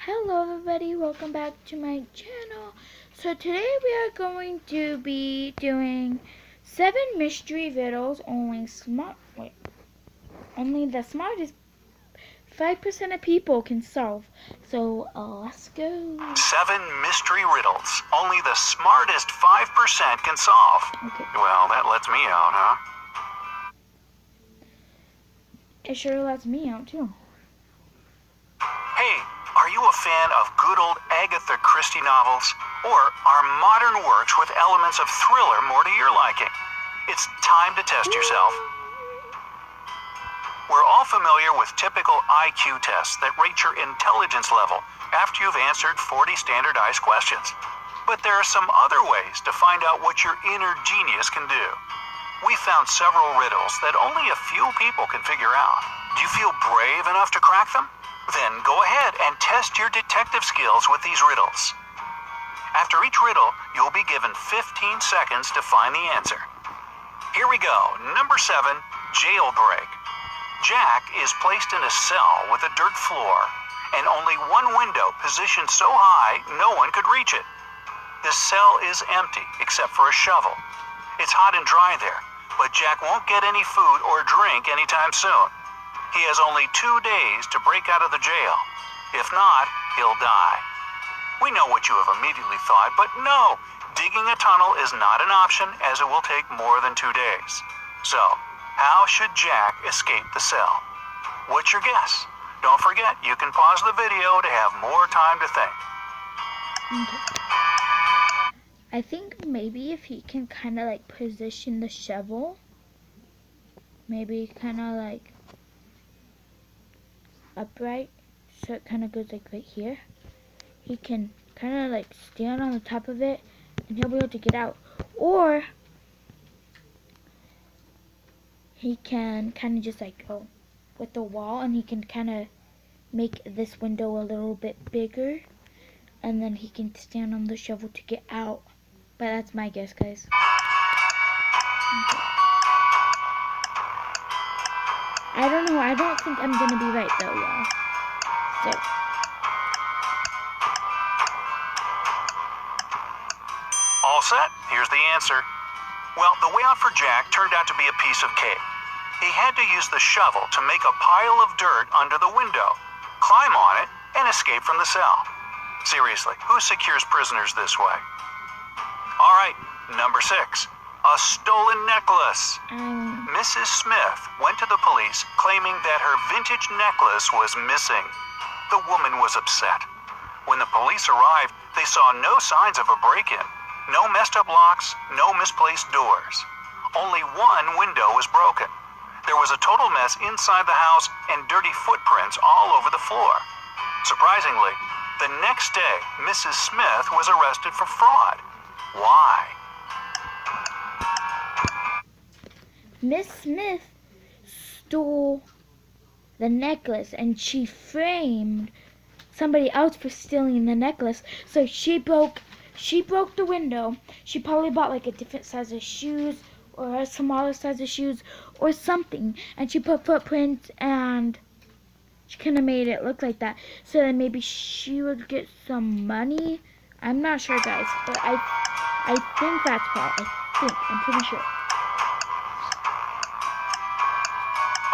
Hello everybody, welcome back to my channel. So today we are going to be doing 7 mystery riddles only the smartest 5% of people can solve. So let's go. 7 mystery riddles only the smartest 5% can solve. Okay. Well, that lets me out, huh? It sure lets me out too. Hey, are you a fan of good old Agatha Christie novels? Or are modern works with elements of thriller more to your liking? It's time to test yourself. We're all familiar with typical IQ tests that rate your intelligence level after you've answered 40 standardized questions. But there are some other ways to find out what your inner genius can do. We found several riddles that only a few people can figure out. Do you feel brave enough to crack them? Then go ahead and test your detective skills with these riddles. After each riddle, you'll be given 15 seconds to find the answer. Here we go. Number 7, jailbreak. Jack is placed in a cell with a dirt floor and only one window positioned so high no one could reach it. The cell is empty except for a shovel. It's hot and dry there, but Jack won't get any food or drink anytime soon. He has only 2 days to break out of the jail. If not, he'll die. We know what you have immediately thought, but no, digging a tunnel is not an option as it will take more than 2 days. So, how should Jack escape the cell? What's your guess? Don't forget, you can pause the video to have more time to think. Okay. I think maybe if he can kind of like position the shovel, maybe kind of like upright, so it kind of goes like right here. He can kind of like stand on the top of it and he'll be able to get out. Or he can kind of just like go with the wall and he can kind of make this window a little bit bigger and then he can stand on the shovel to get out. But that's my guess, guys. Okay. I don't know. I don't think I'm gonna be right though, y'all. So. All set? Here's the answer. Well, the way out for Jack turned out to be a piece of cake. He had to use the shovel to make a pile of dirt under the window, climb on it, and escape from the cell. Seriously, who secures prisoners this way? All right, number 6, a stolen necklace. Mrs. Smith went to the police claiming that her vintage necklace was missing. The woman was upset. When the police arrived, they saw no signs of a break-in, no messed up locks, no misplaced doors. Only one window was broken. There was a total mess inside the house and dirty footprints all over the floor. Surprisingly, the next day, Mrs. Smith was arrested for fraud. Why? Miss Smith stole the necklace and she framed somebody else for stealing the necklace. So she broke the window. She probably bought like a different size of shoes or a smaller size of shoes or something, and she put footprints and she kind of made it look like that so that maybe she would get some money. I'm not sure, guys, but I think that's what I'm pretty sure.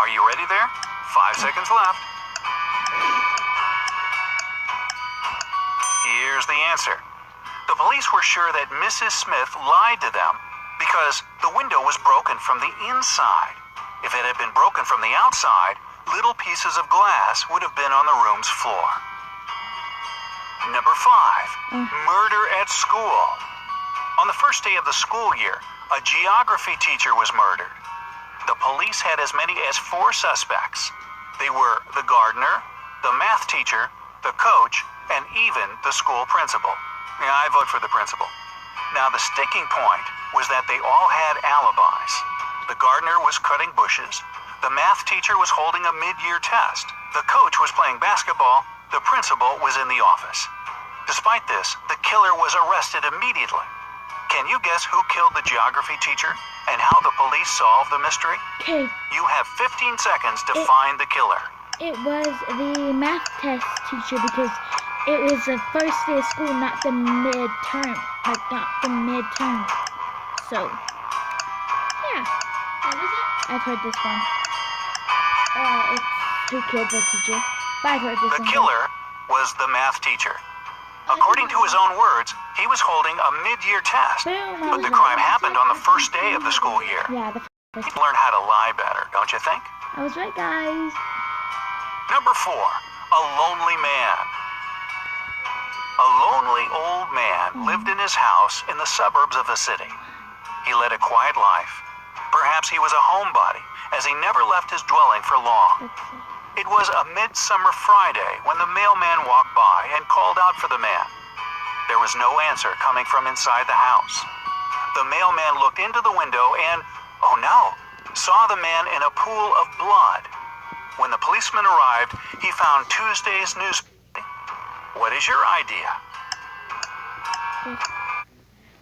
Are you ready there? 5 seconds left. Here's the answer. The police were sure that Mrs. Smith lied to them because the window was broken from the inside. If it had been broken from the outside, little pieces of glass would have been on the room's floor. Number 5, murder at school. On the first day of the school year, a geography teacher was murdered. The police had as many as 4 suspects. They were the gardener, the math teacher, the coach, and even the school principal. Yeah, I vote for the principal. Now, the sticking point was that they all had alibis. The gardener was cutting bushes. The math teacher was holding a mid-year test. The coach was playing basketball. The principal was in the office. Despite this, the killer was arrested immediately. Can you guess who killed the geography teacher and how the police solved the mystery? Okay. You have 15 seconds to find the killer. It was the math test teacher because it was the first day of school, not the midterm. Like, not the midterm. So, yeah. What was it? I've heard this one. It's Who Killed the Teacher. But I've heard this The one. killer was the math teacher. According to his own words, he was holding a mid-year test. Boom, I But was the right. crime happened on the first day of the school year. Yeah, the first. Learn how to lie better, don't you think? I was right, guys. Number 4, a lonely man. A lonely old man lived in his house in the suburbs of the city. He led a quiet life. Perhaps he was a homebody, as he never left his dwelling for long. It was a midsummer Friday when the mailman walked by and called out for the man. There was no answer coming from inside the house. The mailman looked into the window and, oh no, saw the man in a pool of blood. When the policeman arrived, he found Tuesday's news. What is your idea?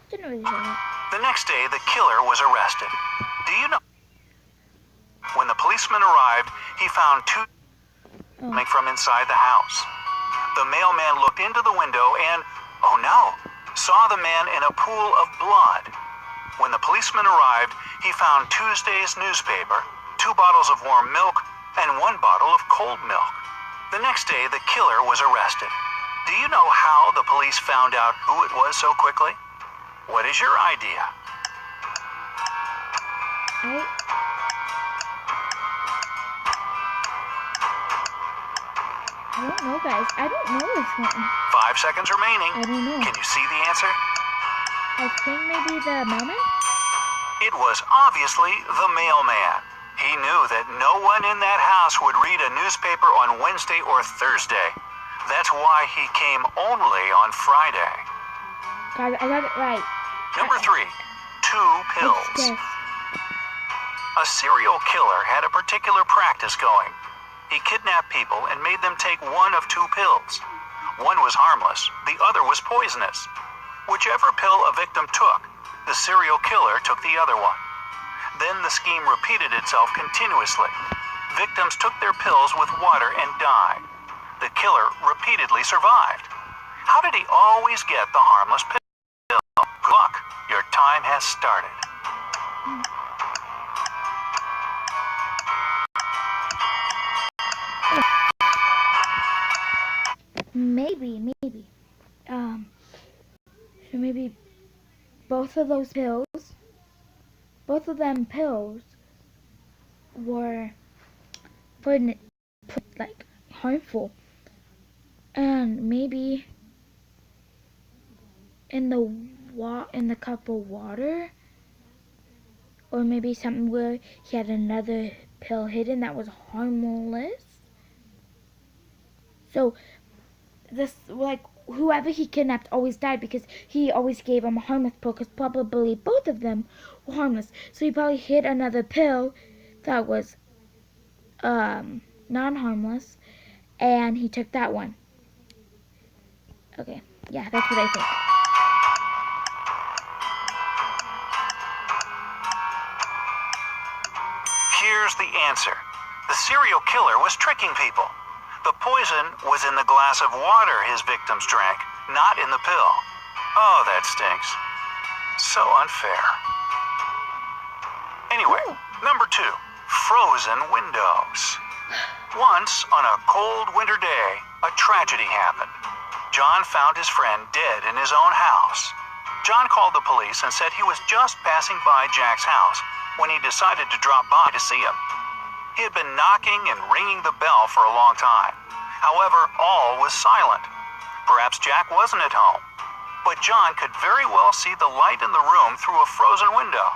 Didn't really hear that. The next day, the killer was arrested. Do you know? When the policeman arrived, he found two coming from inside the house. The mailman looked into the window and, oh no, saw the man in a pool of blood. When the policeman arrived, he found Tuesday's newspaper, 2 bottles of warm milk, and 1 bottle of cold milk. The next day, the killer was arrested. Do you know how the police found out who it was so quickly? What is your idea? I don't know, guys. I don't know this one. 5 seconds remaining. I don't know. Can you see the answer? I think maybe the mailman? It was obviously the mailman. He knew that no one in that house would read a newspaper on Wednesday or Thursday. That's why he came only on Friday. Guys, I got it right. Number 3, 2 pills. It's this. A serial killer had a particular practice going. He kidnapped people and made them take one of 2 pills. One was harmless, the other was poisonous. Whichever pill a victim took, the serial killer took the other one. Then the scheme repeated itself continuously. Victims took their pills with water and died. The killer repeatedly survived. How did he always get the harmless pill? Good luck, your time has started. Maybe. So maybe both of them pills were put like harmful, and maybe in the cup of water, or maybe something where he had another pill hidden that was harmless. So this, like, whoever he kidnapped always died because he always gave him a harmless pill, because probably both of them were harmless. So he probably hid another pill that was non-harmless, and he took that one. Okay, yeah, that's what I think. Here's the answer. The serial killer was tricking people. The poison was in the glass of water his victims drank, not in the pill. Oh, that stinks. So unfair. Anyway, number 2, frozen windows. Once, on a cold winter day, a tragedy happened. John found his friend dead in his own house. John called the police and said he was just passing by Jack's house when he decided to drop by to see him. He had been knocking and ringing the bell for a long time. However, all was silent. Perhaps Jack wasn't at home. But John could very well see the light in the room through a frozen window.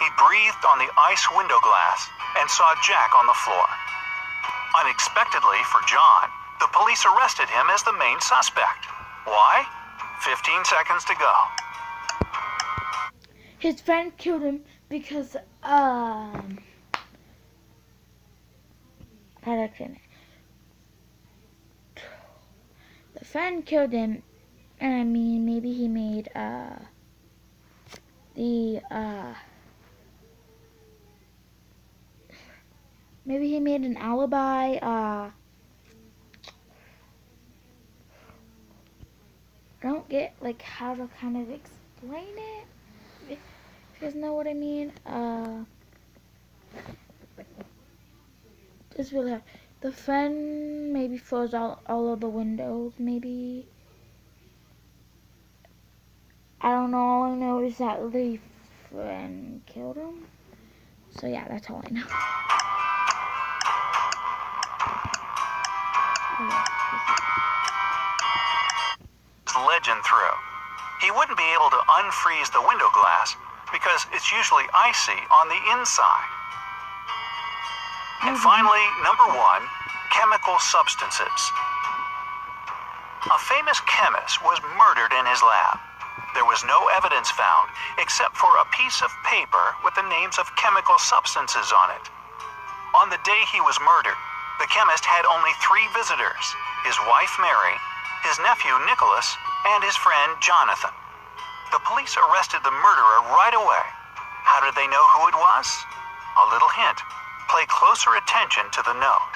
He breathed on the ice window glass and saw Jack on the floor. Unexpectedly for John, the police arrested him as the main suspect. Why? 15 seconds to go. His friend killed him because, the friend killed him, and I mean, maybe he made, maybe he made an alibi, don't get like how to kind of explain it. If you guys know what I mean. Just really hard. The friend maybe throws out all of the windows, maybe. I don't know. All I know is that the friend killed him. So yeah, that's all I know. Legend through. He wouldn't be able to unfreeze the window glass because it's usually icy on the inside. And finally, number 1, chemical substances. A famous chemist was murdered in his lab. There was no evidence found except for a piece of paper with the names of chemical substances on it. On the day he was murdered, the chemist had only 3 visitors: his wife Mary, his nephew Nicholas, and his friend Jonathan. The police arrested the murderer right away. How did they know who it was? A little hint. Pay closer attention to the note.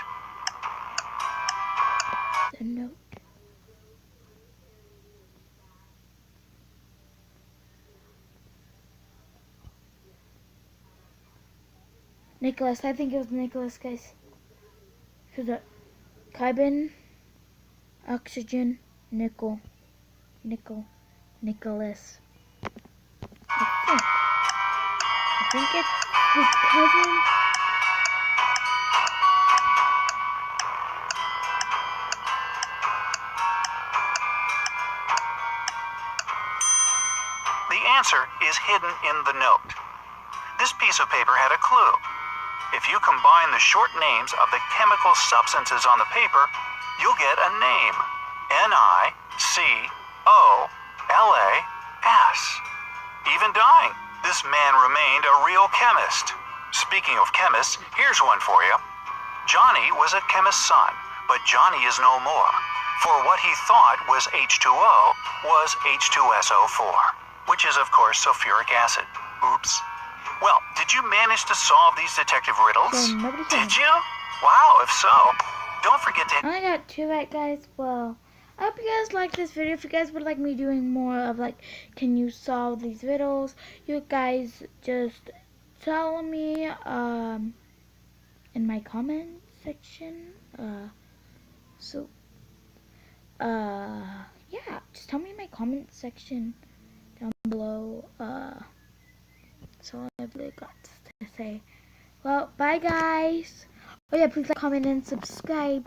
The note. Nicholas, I think it was Nicholas, guys. Because carbon, oxygen, nickel, Nicholas. I think it's his cousin. The answer is hidden in the note. This piece of paper had a clue. If you combine the short names of the chemical substances on the paper, you'll get a name. Nicholas. Even dying, this man remained a real chemist. Speaking of chemists, here's one for you. Johnny was a chemist's son, but Johnny is no more. For what he thought was H2O was H2SO4, which is of course sulfuric acid. Oops. Well, did you manage to solve these detective riddles? Did you? Wow, if so, don't forget to... I only got 2 right, guys. Well, I hope you guys liked this video. If you guys would like me doing more of like, can you solve these riddles, you guys just tell me in my comment section. Yeah, just tell me in my comment section down below. That's all I've really got to say. Well, bye guys. Oh yeah, please like, comment, and subscribe.